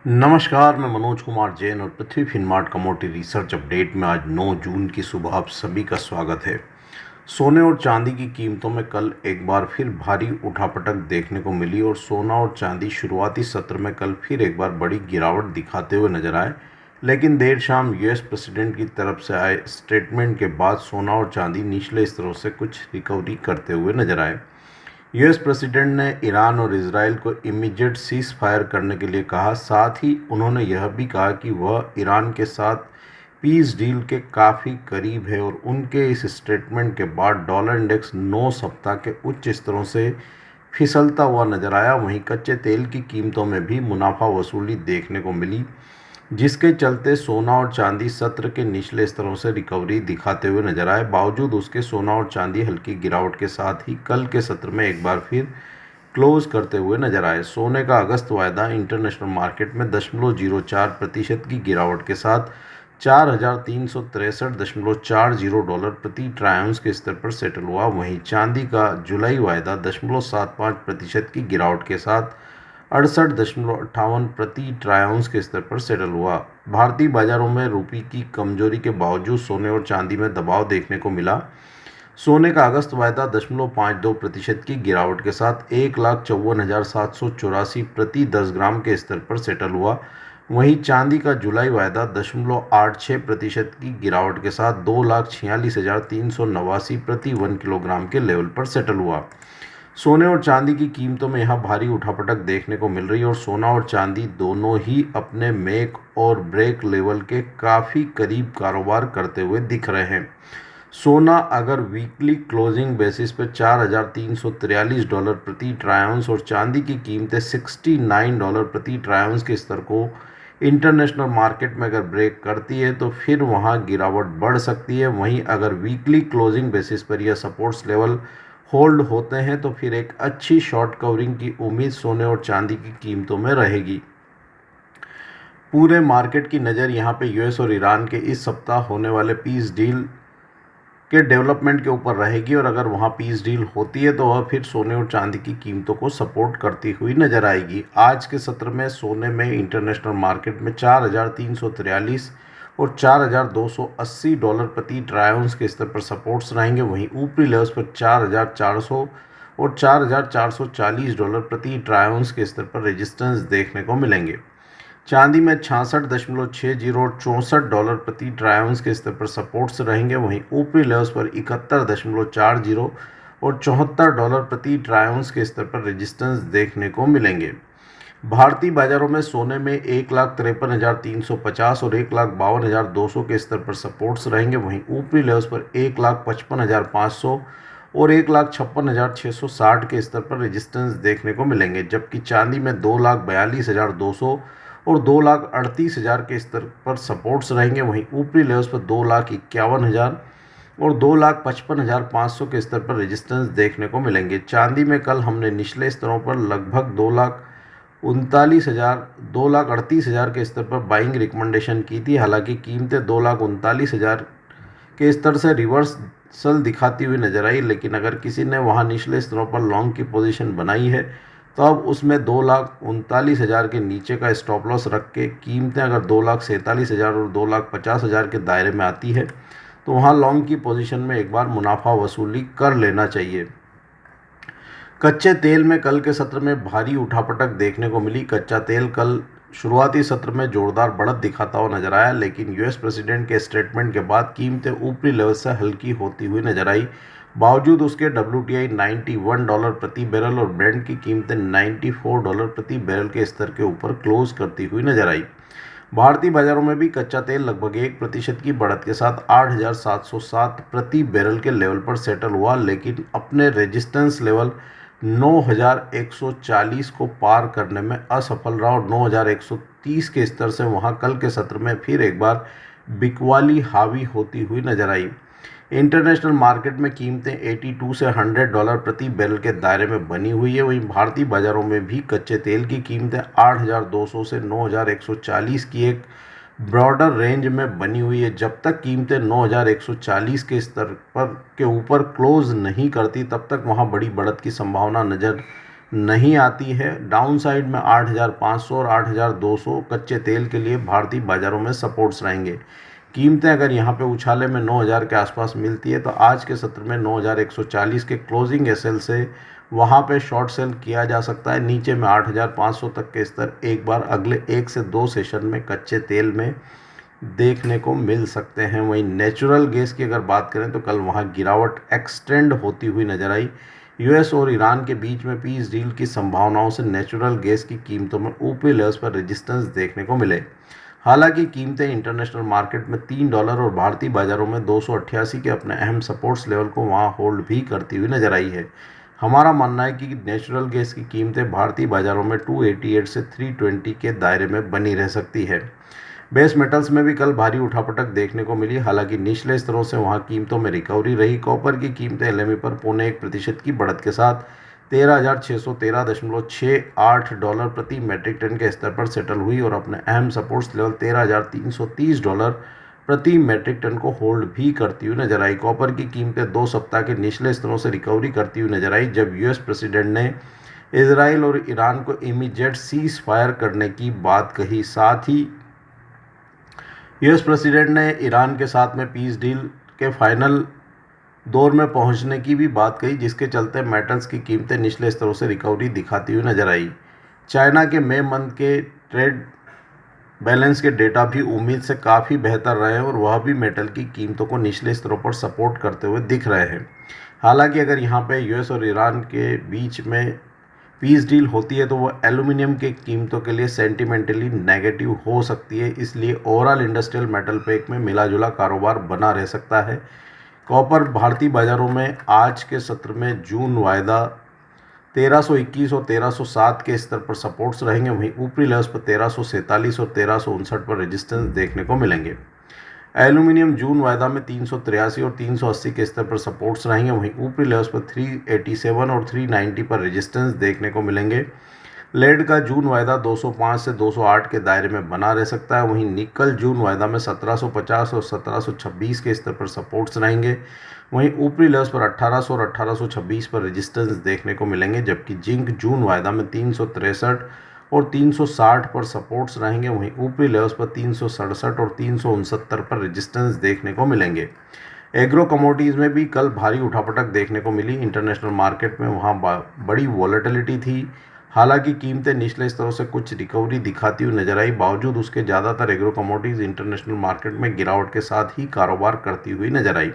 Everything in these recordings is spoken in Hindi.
नमस्कार, मैं मनोज कुमार जैन और पृथ्वी फिनमार्ट कमोडिटी रिसर्च अपडेट में आज 9 जून की सुबह आप सभी का स्वागत है। सोने और चांदी की कीमतों में कल एक बार फिर भारी उठापटक देखने को मिली और सोना और चांदी शुरुआती सत्र में कल फिर एक बार बड़ी गिरावट दिखाते हुए नजर आए, लेकिन देर शाम यूएस प्रेसिडेंट की तरफ से आए स्टेटमेंट के बाद सोना और चांदी निचले स्तरों से कुछ रिकवरी करते हुए नजर आए। यूएस प्रेसिडेंट ने ईरान और इजराइल को इमीडिएट सीज फायर करने के लिए कहा। साथ ही उन्होंने यह भी कहा कि वह ईरान के साथ पीस डील के काफ़ी करीब है और उनके इस स्टेटमेंट के बाद डॉलर इंडेक्स 9 सप्ताह के उच्च स्तरों से फिसलता हुआ नजर आया। वहीं कच्चे तेल की कीमतों में भी मुनाफा वसूली देखने को मिली, जिसके चलते सोना और चांदी सत्र के निचले स्तरों से रिकवरी दिखाते हुए नजर आए। बावजूद उसके सोना और चांदी हल्की गिरावट के साथ ही कल के सत्र में एक बार फिर क्लोज करते हुए नजर आए। सोने का अगस्त वायदा इंटरनेशनल मार्केट में 0.04% की गिरावट के साथ 4,363.40 डॉलर प्रति ट्राई आउंस के स्तर पर सेटल हुआ। वहीं चांदी का जुलाई वायदा 0.75% की गिरावट के साथ 68.58 प्रति ट्राई आउंस के स्तर पर सेटल हुआ। भारतीय बाजारों में रुपये की कमजोरी के बावजूद सोने और चांदी में दबाव देखने को मिला। सोने का अगस्त वायदा 0.52% की गिरावट के साथ 1,54,784 प्रति 10 ग्राम के स्तर पर सेटल हुआ। वहीं चांदी का जुलाई वायदा 0.86% की गिरावट के साथ 2,46,389 प्रति 1 किलोग्राम के लेवल पर सेटल हुआ। सोने और चांदी की कीमतों में यहाँ भारी उठापटक देखने को मिल रही है और सोना और चांदी दोनों ही अपने मेक और ब्रेक लेवल के काफ़ी करीब कारोबार करते हुए दिख रहे हैं। सोना अगर वीकली क्लोजिंग बेसिस पे 4,343 डॉलर प्रति ट्राई आउंस और चांदी की कीमतें 69 डॉलर प्रति ट्राई आउंस के स्तर को इंटरनेशनल मार्केट में अगर ब्रेक करती है तो फिर वहां गिरावट बढ़ सकती है। वहीं अगर वीकली क्लोजिंग बेसिस पर यह सपोर्ट्स लेवल होल्ड होते हैं तो फिर एक अच्छी शॉर्ट कवरिंग की उम्मीद सोने और चांदी की कीमतों में रहेगी। पूरे मार्केट की नज़र यहाँ पे यूएस और ईरान के इस सप्ताह होने वाले पीस डील के डेवलपमेंट के ऊपर रहेगी और अगर वहाँ पीस डील होती है तो वह फिर सोने और चांदी की कीमतों को सपोर्ट करती हुई नजर आएगी। आज के सत्र में सोने में इंटरनेशनल मार्केट में 4,343 और 4,280 डॉलर प्रति ट्राई आउंस के स्तर पर सपोर्ट्स रहेंगे। वहीं ऊपरी लेवल्स पर 4,400 और 4,440 डॉलर प्रति ट्राई आउंस के स्तर पर रेजिस्टेंस देखने को मिलेंगे। चांदी में 66.60 और 64 डॉलर प्रति ट्राई आउंस के स्तर पर सपोर्ट्स रहेंगे। वहीं ऊपरी लेवल्स पर 71.40 और 74 डॉलर प्रति ट्राई आउंस के स्तर पर रेजिस्टेंस देखने को मिलेंगे। भारतीय बाजारों में सोने में 1,53,350 और 1,52,200 के स्तर पर सपोर्ट्स रहेंगे। वहीं ऊपरी लेवल्स पर 1,55,500 और 1,56,660 के स्तर पर रेजिस्टेंस देखने को मिलेंगे, जबकि चांदी में 2,42,200 और 2,38,000 के स्तर पर सपोर्ट्स रहेंगे। वहीं ऊपरी लेवल्स पर 2,51,000 और 2,55,500 के स्तर पर रेजिस्टेंस देखने को मिलेंगे। चांदी में कल हमने निचले स्तरों पर लगभग 2,38,000 के स्तर पर बाइंग रिकमेंडेशन की थी। हालांकि कीमतें 2,39,000 के स्तर से रिवर्सल दिखाती हुई नजर आई, लेकिन अगर किसी ने वहां निचले स्तरों पर लॉन्ग की पोजीशन बनाई है तो अब उसमें 2,39,000 के नीचे का स्टॉप लॉस रख के कीमतें अगर 2,47,000 और 2,50,000 के दायरे में आती है तो वहां लॉन्ग की पोजीशन में एक बार मुनाफा वसूली कर लेना चाहिए। कच्चे तेल में कल के सत्र में भारी उठापटक देखने को मिली। कच्चा तेल कल शुरुआती सत्र में जोरदार बढ़त दिखाता हुआ नजर आया, लेकिन यूएस प्रेसिडेंट के स्टेटमेंट के बाद कीमतें ऊपरी लेवल से हल्की होती हुई नजर आई। बावजूद उसके WTI 91 डॉलर प्रति बैरल और ब्रेंट की कीमतें 94 डॉलर प्रति बैरल के स्तर के ऊपर क्लोज करती हुई नजर आई। भारतीय बाजारों में भी कच्चा तेल लगभग 1% की बढ़त के साथ 8,707 प्रति बैरल के लेवल पर सेटल हुआ, लेकिन अपने रेजिस्टेंस लेवल 9,140 को पार करने में असफल रहा और 9,130 के स्तर से वहां कल के सत्र में फिर एक बार बिकवाली हावी होती हुई नजर आई। इंटरनेशनल मार्केट में कीमतें 82 से 100 डॉलर प्रति बैरल के दायरे में बनी हुई है। वहीं भारतीय बाजारों में भी कच्चे तेल की कीमतें 8,200 से 9,140 की एक ब्रॉडर रेंज में बनी हुई है। जब तक कीमतें 9,140 के स्तर पर के ऊपर क्लोज नहीं करती तब तक वहां बड़ी बढ़त की संभावना नज़र नहीं आती है। डाउन साइड में 8,500 और 8,200 कच्चे तेल के लिए भारतीय बाज़ारों में सपोर्ट्स रहेंगे। कीमतें अगर यहाँ पे उछाले में 9,000 के आसपास मिलती है तो आज के सत्र में 9,140 के क्लोजिंग एसएल से वहाँ पे शॉर्ट सेल किया जा सकता है। नीचे में 8,500 तक के स्तर एक बार अगले 1 से 2 सेशन में कच्चे तेल में देखने को मिल सकते हैं। वहीं नेचुरल गैस की अगर बात करें तो कल वहाँ गिरावट एक्सटेंड होती हुई नजर आई। यूएस और ईरान के बीच में पीस डील की संभावनाओं से नेचुरल गैस की कीमतों में ऊपरी लेवल्स पर रेजिस्टेंस देखने को मिले। हालांकि कीमतें इंटरनेशनल मार्केट में $3 और भारतीय बाजारों में 288 के अपने अहम सपोर्ट्स लेवल को वहां होल्ड भी करती हुई नजर आई है। हमारा मानना है कि नेचुरल गैस की कीमतें भारतीय बाजारों में 288 से 320 के दायरे में बनी रह सकती है। बेस मेटल्स में भी कल भारी उठापटक देखने को मिली, हालांकि निचले स्तरों से वहां कीमतों में रिकवरी रही। कॉपर की कीमतें एलएमई पर 0.25% की बढ़त के साथ $13,613.68 प्रति मेट्रिक टन के स्तर पर सेटल हुई और अपने अहम सपोर्ट्स लेवल $13,330 प्रति मेट्रिक टन को होल्ड भी करती हुई नजर आई। कॉपर की कीमतें 2 सप्ताह के निचले स्तरों से रिकवरी करती हुई नजर आई, जब यूएस प्रेसिडेंट ने इसराइल और ईरान को इमीडिएट सीज फायर करने की बात कही। साथ ही यूएस प्रेसिडेंट ने ईरान के साथ में पीस डील के फाइनल दौर में पहुंचने की भी बात कही, जिसके चलते मेटल्स की कीमतें निचले स्तरों से रिकवरी दिखाती हुई नजर आई। चाइना के मई मंथ के ट्रेड बैलेंस के डेटा भी उम्मीद से काफ़ी बेहतर रहे हैं और वह भी मेटल की कीमतों को निचले स्तरों पर सपोर्ट करते हुए दिख रहे हैं। हालांकि अगर यहाँ पे यूएस और ईरान के बीच में पीस डील होती है तो वह एल्यूमिनियम के कीमतों के लिए सेंटिमेंटली नेगेटिव हो सकती है, इसलिए ओवरऑल इंडस्ट्रियल मेटल पैक में मिला जुला कारोबार बना रह सकता है। कॉपर भारतीय बाजारों में आज के सत्र में जून वायदा 1321 और 1307 के स्तर पर सपोर्ट्स रहेंगे। वहीं ऊपरी लेवल्स पर 1347 और 1359 पर रेजिस्टेंस देखने को मिलेंगे। एल्यूमिनियम जून वायदा में 383 और 380 के स्तर पर सपोर्ट्स रहेंगे। वहीं ऊपरी लेवल्स पर 387 और 390 पर रेजिस्टेंस देखने को मिलेंगे। लेड का जून वायदा 205 से 208 के दायरे में बना रह सकता है। वहीं निकल जून वायदा में 1750 और 1726 के स्तर पर सपोर्ट्स रहेंगे। वहीं ऊपरी लेवल्स पर 1800 और 1826 पर रेजिस्टेंस देखने को मिलेंगे, जबकि जिंक जून वायदा में 363 और 360 पर सपोर्ट्स रहेंगे। वहीं ऊपरी लेवल्स पर 367 और 369 पर रेजिस्टेंस देखने को मिलेंगे। एग्रो कमोडिटीज़ में भी कल भारी उठापटक देखने को मिली। इंटरनेशनल मार्केट में वहां बड़ी वॉलेटिलिटी थी। हालांकि कीमतें निचले स्तरों से कुछ रिकवरी दिखाती हुई नजर आई, बावजूद उसके ज़्यादातर एग्रो कमोडिटीज़ इंटरनेशनल मार्केट में गिरावट के साथ ही कारोबार करती हुई नजर आई।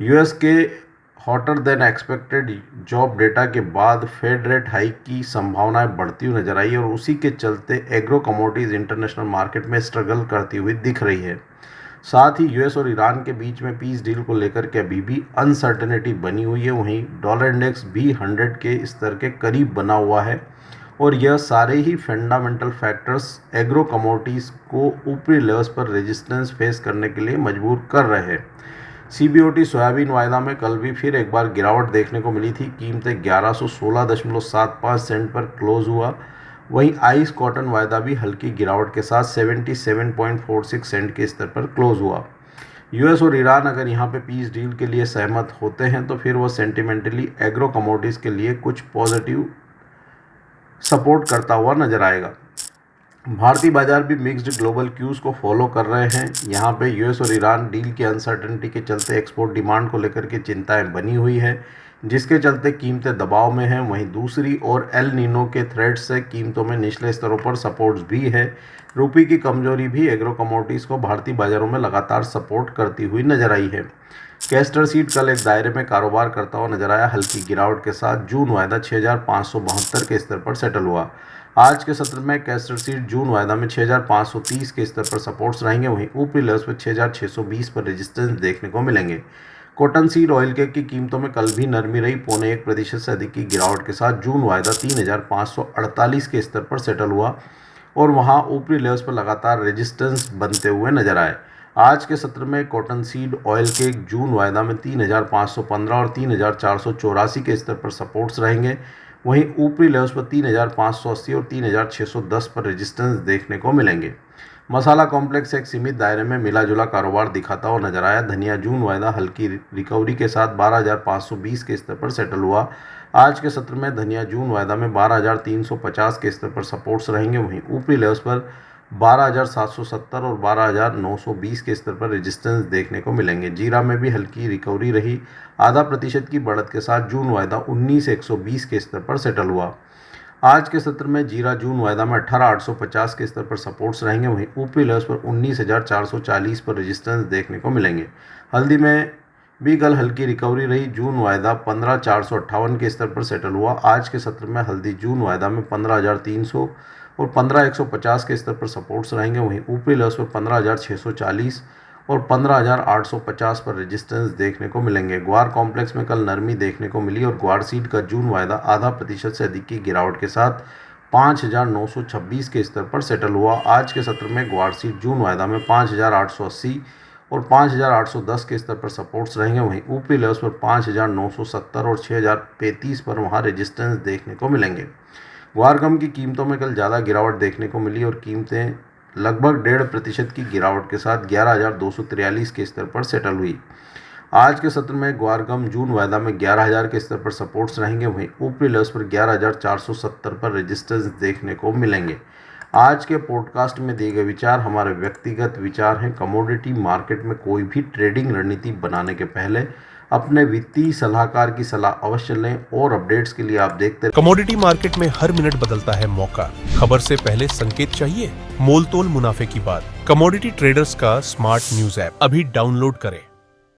यूएस के hotter then expected job data के बाद फेड रेट हाइक की संभावनाएं बढ़ती हुई नजर आई और उसी के चलते एग्रो कमोडिटीज़ इंटरनेशनल मार्केट में स्ट्रगल करती हुई दिख रही है। साथ ही यूएस और ईरान के बीच में पीस डील को लेकर के अभी भी अनसर्टेनिटी बनी हुई है। वहीं डॉलर इंडेक्स भी 100 के स्तर के करीब बना हुआ है और यह सारे ही फंडामेंटल फैक्टर्स एग्रो कमोडिटीज़ को ऊपरी लेवल्स पर रेजिस्टेंस फेस करने के लिए मजबूर कर रहे हैं। सीबीओटी सोयाबीन वायदा में कल भी फिर एक बार गिरावट देखने को मिली थी। कीमतें 1116.75 सेंट पर क्लोज हुआ। वहीं आइस कॉटन वायदा भी हल्की गिरावट के साथ 77.46 सेंट के स्तर पर क्लोज हुआ। यूएस और ईरान अगर यहां पे पीस डील के लिए सहमत होते हैं तो फिर वो सेंटिमेंटली एग्रो कमोडिटीज़ के लिए कुछ पॉजिटिव सपोर्ट करता हुआ नजर आएगा। भारतीय बाजार भी मिक्स्ड ग्लोबल क्यूज को फॉलो कर रहे हैं। यहाँ पे यूएस और ईरान डील की अनसर्टेनिटी के चलते एक्सपोर्ट डिमांड को लेकर के चिंताएं बनी हुई है, जिसके चलते कीमतें दबाव में हैं। वहीं दूसरी ओर एल नीनो के थ्रेड्स से कीमतों में निचले स्तरों पर सपोर्ट्स भी है। रुपये की कमजोरी भी एग्रो कमोडिटीज़ को भारतीय बाजारों में लगातार सपोर्ट करती हुई नजर आई है। कैस्टर सीड कल एक दायरे में कारोबार करता हुआ नजर आया। हल्की गिरावट के साथ जून वायदा 6572 के स्तर पर सेटल हुआ। आज के सत्र में कैस्टर सीड जून वायदा में 6530 के स्तर पर सपोर्ट्स रहेंगे। वहीं ऊपरी लेवल्स पर 6620 पर रेजिस्टेंस देखने को मिलेंगे। कॉटन सीड ऑयल केक की कीमतों में कल भी नरमी रही। 0.1% से अधिक की गिरावट के साथ जून वायदा 3548 के स्तर पर सेटल हुआ और वहां ऊपरी लेवल्स पर लगातार रेजिस्टेंस बनते हुए नजर आए। आज के सत्र में कॉटन सीड ऑयल केक जून वायदा में 3515 और 3484 के स्तर पर सपोर्ट्स रहेंगे। वहीं ऊपरी लेवल्स पर 3580 और 3610 पर रेजिस्टेंस देखने को मिलेंगे। मसाला कॉम्प्लेक्स एक सीमित दायरे में मिला जुला कारोबार दिखाता हुआ नजर आया। धनिया जून वायदा हल्की रिकवरी के साथ 12,520 के स्तर पर सेटल हुआ। आज के सत्र में धनिया जून वायदा में 12,350 के स्तर पर सपोर्ट्स रहेंगे, वहीं ऊपरी लेवल्स पर 12,770 और 12,920 के स्तर पर रेजिस्टेंस देखने को मिलेंगे। जीरा में भी हल्की रिकवरी रही, आधा प्रतिशत की बढ़त के साथ जून वायदा 19,120 के स्तर पर सेटल हुआ। आज के सत्र में जीरा जून वायदा में 18,850 के स्तर पर सपोर्ट्स रहेंगे, वहीं ऊपरी लेवल्स पर 19,440 पर रेजिस्टेंस देखने को मिलेंगे। हल्दी में भी कल हल्की रिकवरी रही, जून वायदा 15,458 के स्तर पर सेटल हुआ। आज के सत्र में हल्दी जून वायदा में 15,300 और 15,150 के स्तर पर सपोर्ट्स रहेंगे, वहीं ऊपरी लेवल्स पर 15,640 और 15,850 पर रेजिस्टेंस देखने को मिलेंगे। ग्वार कॉम्प्लेक्स में कल नरमी देखने को मिली और ग्वार सीड का जून वायदा आधा प्रतिशत से अधिक की गिरावट के साथ 5,926 के स्तर पर सेटल हुआ। आज के सत्र में ग्वार सीड जून वायदा में 5,880 और 5,810 के स्तर पर सपोर्ट्स रहेंगे, वहीं ऊपरी लेवल्स पर 5,970 और 6,035 पर वहां रेजिस्टेंस देखने को मिलेंगे। ग्वार गम की कीमतों में कल ज़्यादा गिरावट देखने को मिली और कीमतें लगभग 1.5% की गिरावट के साथ 11,243 के स्तर पर सेटल हुई। आज के सत्र में ग्वार गम जून वायदा में 11,000 के स्तर पर सपोर्ट्स रहेंगे, वहीं ऊपरी लेवल्स पर 11,470 पर रेजिस्टेंस देखने को मिलेंगे। आज के पॉडकास्ट में दिए गए विचार हमारे व्यक्तिगत विचार हैं। कमोडिटी मार्केट में कोई भी ट्रेडिंग रणनीति बनाने के पहले अपने वित्तीय सलाहकार की सलाह अवश्य लें और अपडेट्स के लिए आप देखते कमोडिटी मार्केट में हर मिनट बदलता है मौका। खबर से पहले संकेत चाहिए, मोल तोल मुनाफे की बात। कमोडिटी ट्रेडर्स का स्मार्ट न्यूज ऐप अभी डाउनलोड करें।